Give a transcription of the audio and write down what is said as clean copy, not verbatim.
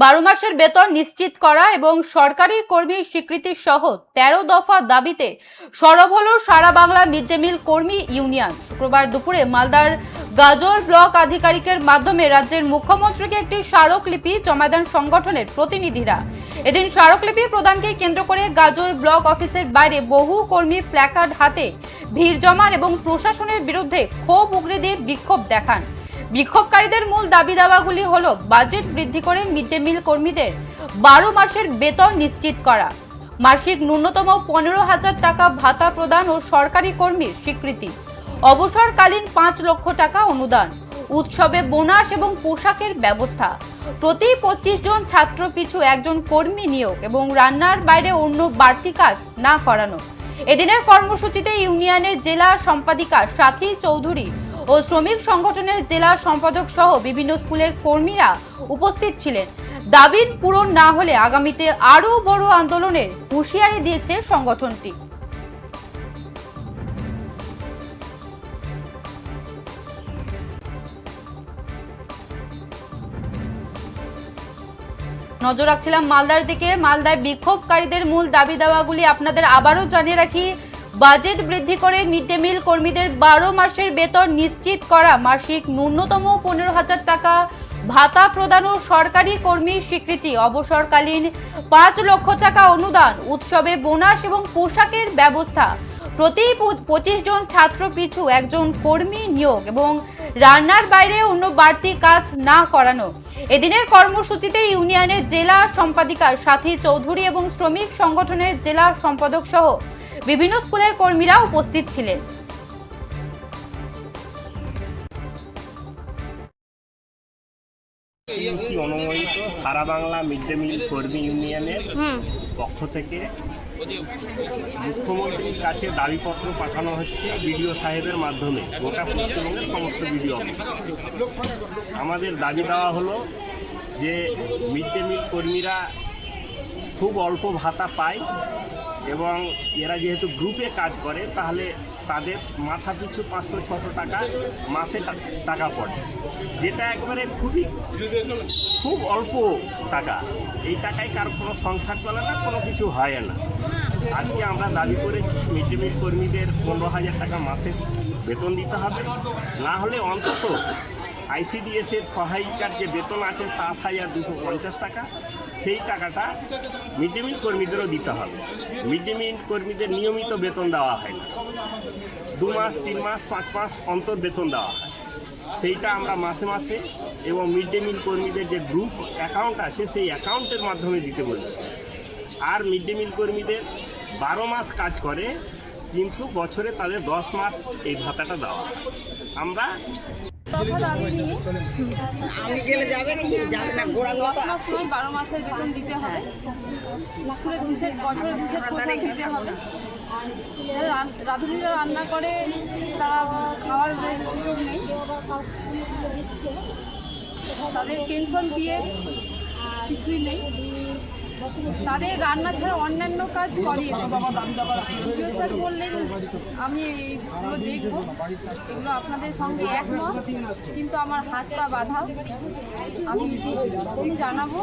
12 মাসের বেতন নিশ্চিত করা এবং সরকারি কর্মী স্বীকৃতি সহ 13 দফা দাবিতে সরব হল সারা বাংলা মিড ডে মিল কর্মী ইউনিয়ন। শুক্রবার দুপুরে মালদার গাজল ব্লক আধিকারিকের মাধ্যমে রাজ্যের মুখ্যমন্ত্রীকে একটি স্মারকলিপি জমা দেন সংগঠনের প্রতিনিধিরা। এদিন স্মারকলিপি প্রদানকে কেন্দ্র করে গাজল ব্লক অফিসের বাইরে বহু কর্মী প্ল্যাকার্ড হাতে ভিড় জমান এবং প্রশাসনের বিরুদ্ধে ক্ষোভ উগরে দিয়ে বিক্ষোভ দেখান। বিক্ষোভকারীদের মূল দাবি দাওয়াগুলি হলো বাজেট বৃদ্ধি করে মিড ডে মিল কর্মীদের 12 মাসের বেতন নিশ্চিত করা, মাসিক ন্যূনতম 15,000 টাকা ভাতা প্রদান ও সরকারি কর্মীর স্বীকৃতি, অবসরকালীন 5 লক্ষ টাকা অনুদান, উৎসবে বোনাস এবং পোশাকের ব্যবস্থা, প্রতি 25 জন ছাত্র পিছু একজন কর্মী নিয়োগ এবং রান্নার বাইরে অন্য বাড়তি কাজ না করানো। এদিনের কর্মসূচিতে ইউনিয়নের জেলা সম্পাদিকা সাথী চৌধুরী ও শ্রমিক সংগঠনের জেলা সম্পাদক সহ বিভিন্ন স্কুলের কর্মীরা উপস্থিত ছিলেন। দাবি পূরণ না হলে আগামীতে আরো বড় আন্দোলনের হুঁশিয়ারি দিয়েছে সংগঠনটি। নজর রাখছিলাম মালদার দিকে। মালদায় বিক্ষোভকারীদের মূল দাবি দাওয়াগুলি আপনাদের আবারও জানিয়ে রাখি। বাজেট বৃদ্ধি করে মিড ডে মিল কর্মীদের 12 মাসের বেতন নিশ্চিত করা, মাসিক ন্যূনতম 15,000 টাকা ভাতা প্রদান ও সরকারি কর্মী স্বীকৃতি, অবসরকালীন 5 লক্ষ টাকা অনুদান, উৎসবে বোনাস এবং পোশাকের ব্যবস্থা, প্রতি 25 জন ছাত্র পিছু একজন কর্মী নিয়োগ এবং রান্নার বাইরে অন্য বাড়তি কাজ না করানো। এদিনের কর্মসূচিতে ইউনিয়নের জেলা সম্পাদিকা সাথী চৌধুরী এবং শ্রমিক সংগঠনের জেলা সম্পাদক সহ বিভিন্ন স্কুলের কর্মীরা উপস্থিত ছিলেন। অনুমোদিত সারা বাংলা মিড ডে মিল কর্মী ইউনিয়নের পক্ষ থেকে মুখ্যমন্ত্রীর কাছে দাবিপত্র পাঠানো হচ্ছে বিডিও সাহেবের মাধ্যমে গোটা পশ্চিমবঙ্গের সমস্ত বিডিও। আমাদের দাবি দেওয়া হলো যে মিড ডে মিল কর্মীরা খুব অল্প ভাতা পায় এবং এরা যেহেতু গ্রুপে কাজ করে তাহলে তাদের মাথা পিছু 500-600 টাকা মাসে টাকা পড়ে, যেটা একবারে খুব অল্প টাকা। এই টাকায় কার কোনো সংসার চলে না, কোনো কিছু হয় না। আজকে আমরা দাবি করেছি মিড ডে মিল কর্মীদের 15,000 টাকা মাসে বেতন দিতে হবে, না হলে অন্তত আইসিডিএসের সহায়িকার যে বেতন আছে 7,250 টাকা, সেই টাকাটা মিড ডে মিল কর্মীদেরও দিতে হবে। মিড ডে মিল কর্মীদের নিয়মিত বেতন দেওয়া হয় না, 2 মাস 3 মাস 5 মাস অন্তর বেতন দেওয়া হয়, সেইটা আমরা মাসে মাসে এবং মিড ডে মিল কর্মীদের যে গ্রুপ অ্যাকাউন্ট আছে সেই অ্যাকাউন্টের মাধ্যমে দিতে বলছি। আর মিড ডে মিল কর্মীদের 12 মাস কাজ করে কিন্তু বছরে তাদের 10 মাস এই ভাতাটা দেওয়া হয়। আমরা 12 মাসের বেতন দিতে হবে, স্কুলে বছরে 200 পোশাক দিতে হবে, রাঁধুনিরা রান্না করে তারা খাওয়ার সুযোগ নেই, তাদের পেনশন দিয়ে কিছুই নেই, তাদের রান্না ছাড়া অন্যান্য কাজ করিয়ে ভিডিও স্যার বললেন আমি এইগুলো দেখবো, এগুলো আপনাদের সঙ্গে একমত, কিন্তু আমার হাত পা বাঁধা, আমি জানাবো।